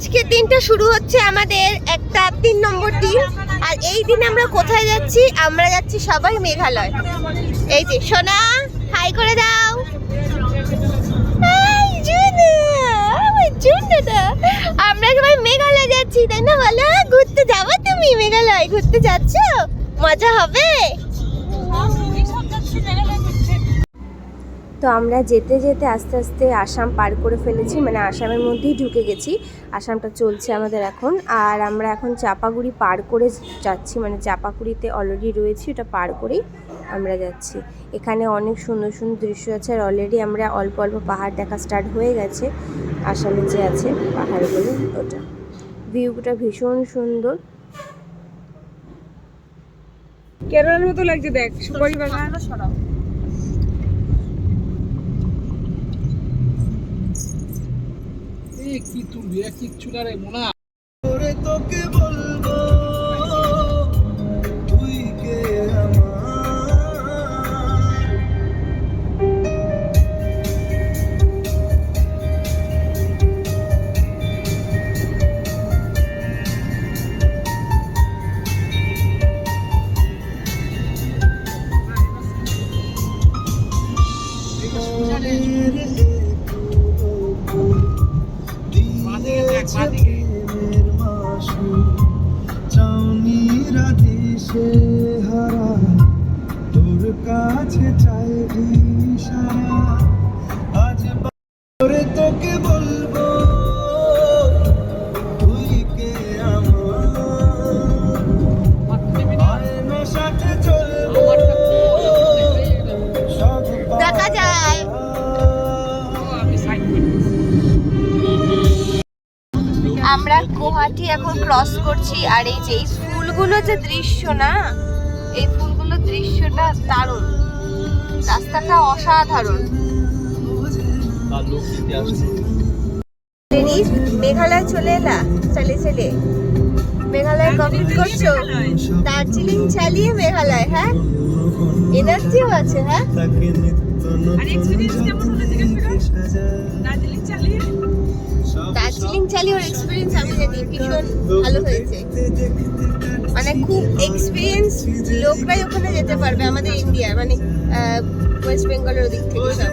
আজকের দিনটা শুরু হচ্ছে আমাদের একটা 3 নম্বর দিন। আর এই দিন আমরা কোথায় যাচ্ছি? আমরা যাচ্ছি সবাই মেঘালয়। এই যে সোনা, হাই করে দাও। আমরা সবাই মেঘালয় যাচ্ছি, তাই না? বলো, ঘুরতে যাবো? তুমি মেঘালয় ঘুরতে যাচ্ছ? মজা হবে। তো আমরা যেতে যেতে আস্তে আস্তে আসাম পার করে ফেলেছি, মানে আসামের মধ্যেই ঢুকে গেছি। আসামটা চলছে আমাদের এখন। আর আমরা এখন চাপাগুড়ি পার করে যাচ্ছি, মানে চাপাগুড়িতে অলরেডি রয়েছি, ওটা পার করেই আমরা যাচ্ছি। এখানে অনেক সুন্দর সুন্দর দৃশ্য আছে। আর অলরেডি আমরা অল্প অল্প পাহাড় দেখা স্টার্ট হয়ে গেছে। আসামে যে আছে পাহাড়গুলো, ওটা ভিউটা ভীষণ সুন্দর। কেরলের মতো লাগছে, দেখ সুপারি বাগান। কি তুলবি কিচ্ছু না রে মোনা। তোকে বলবো তুই কে তোর কাছে চাই ইশারা, আজ পরে তোকে বলবো তুই কে আমার সাথে চলবো সব দেখা যায়। আমরা গুয়াহাটি এখন ক্রস করছি। আর এই যে ফুলগুলো যে দৃশ্য না, এই ফুলগুলো দৃশ্যটা দারুণ, রাস্তাটা অসাধারণ। মেঘালয় চলে এলা, চলে চলে মেঘালয় কমপ্লিট করছো। দার্জিলিং চালিয়ে মেঘালয়, হ্যাঁ এনার্জিও আছে। হ্যাঁ, দার্জিলিং চালিয়ে ওর এক্সপিরিয়েন্স আমি জানি ভীষণ ভালো হয়েছে। মানে খুব এক্সপিরিয়েন্স লোকরাই ওখানে যেতে পারবে আমাদের ইন্ডিয়ার, মানে ওয়েস্ট বেঙ্গলের ওদিক থেকে সব।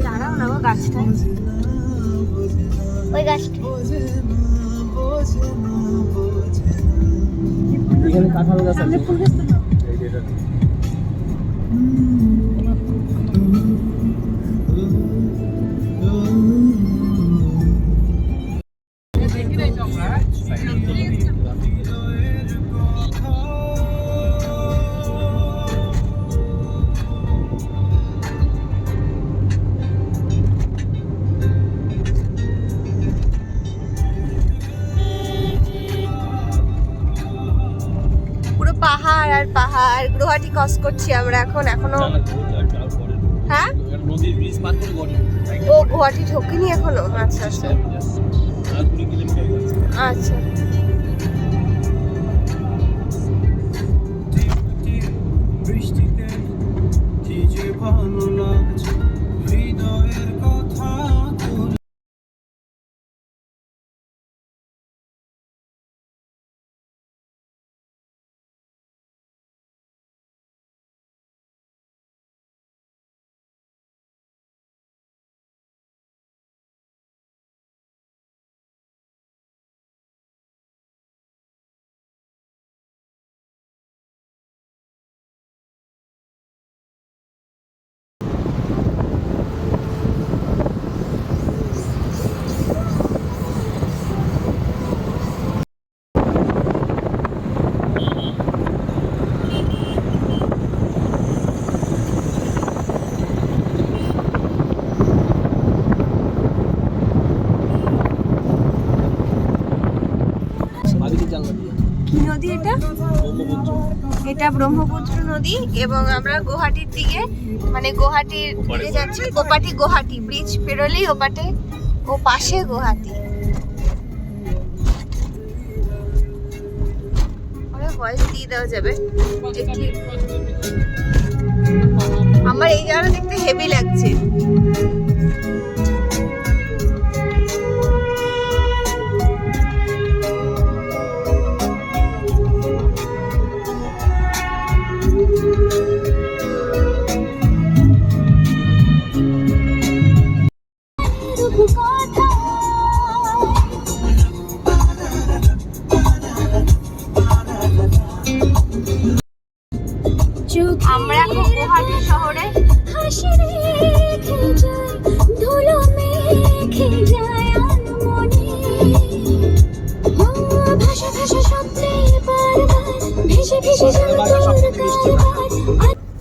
দাঁড়াও না, ও গাছটা, ওই গাছটা। এখানে কাঁঠাল গাছ আছে। পাহাড় আর পাহাড়। গুয়াহাটি ক্রস করছি আমরা এখন, এখনো। হ্যাঁ, ও গুয়াহাটি ঢোকেনি এখনো। আচ্ছা আচ্ছা আচ্ছা। বৃষ্টিতে কি যে ভালো লাগছে হৃদয়ের কথা। কি নদী এটা? এটা ব্রহ্মপুত্র নদী। এবং আমরা গুয়াহাটির দিকে, মানে গুয়াহাটির দিকে যাচ্ছি। ওপাটি গুয়াহাটি, ব্রিজ পেরোলেই ওপাটে, ও পাশে গুয়াহাটি। ভয়েস দিয়ে দেওয়া যাবে। ঠিক আমার এই জায়গাটা দেখতে হেভি লাগছে। আমরা এখন গুয়াহাটি শহরে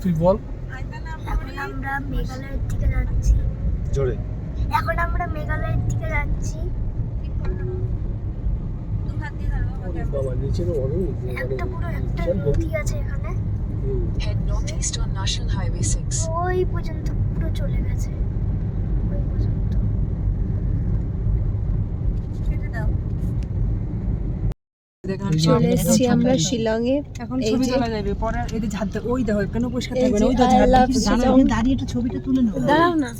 তুই বল এখন আমরা মেঘালয়ের দিকে যাচ্ছি। জোরে এখন আমরা মেঘালয়ের দিকে যাচ্ছি। বাবা নিচে তো অনেক একটা পুরো একটা নদী আছে এখানে, Head northeast on National Highway 6. ওই পর্যন্ত পুরো চলে গেছে, ওই পর্যন্ত। চলে এসেছি আমরা শিলংয়ে। এখন এই ছবি যে- তোলা যাবে পরে এই যে ঝাড়তে ওই দেখো কেন পরিষ্কার থাকবে না, ওই I love দাঁড়াও, Shillong। দাঁড়িয়ে একটু ছবিটা তুলে নাও। দাঁড়াও না।